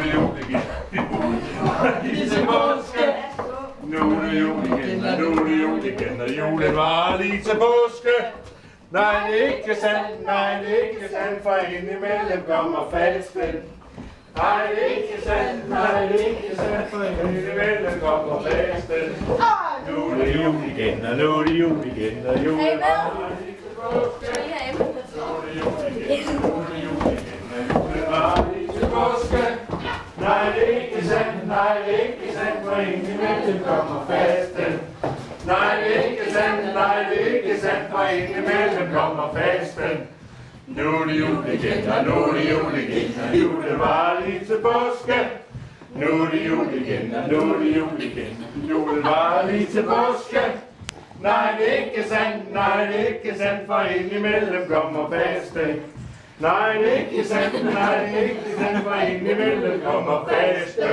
det jul igen. Lige til påske. Nu er det jul igen, og nu er det jul igen, og julen var lige til påske. Nej, det er ikke sandt, nej, det er ikke sandt, for indimellem kommer fasten. Nej, det er ikke sandt, nej, det er ikke sandt, for indimellem kommer fasten. Nu er det jul igen, og nu er det jul igen, og julen var lige til påske. Nu er det jul igen, og nu er det jul igen, og julen var lige til påske. Nej, det er ikke sandt, nej, det er ikke sandt, for indimellem kommer fasten. Nej, det er ikke sandt, nej, det er ikke sandt, for indimellem kommer fasten. Nu er det jul igen, og nu er det jul igen, og julen var lige til påske. Nu er det jul igen, og nu er det jul igen, julen var lige til påske. Nej, det er ikke sandt, nej, det er ikke sandt, for indimellem kommer fasten. Nej, det er ikke sandt, nej, det er ikke sandt, for indimellem kommer fasten.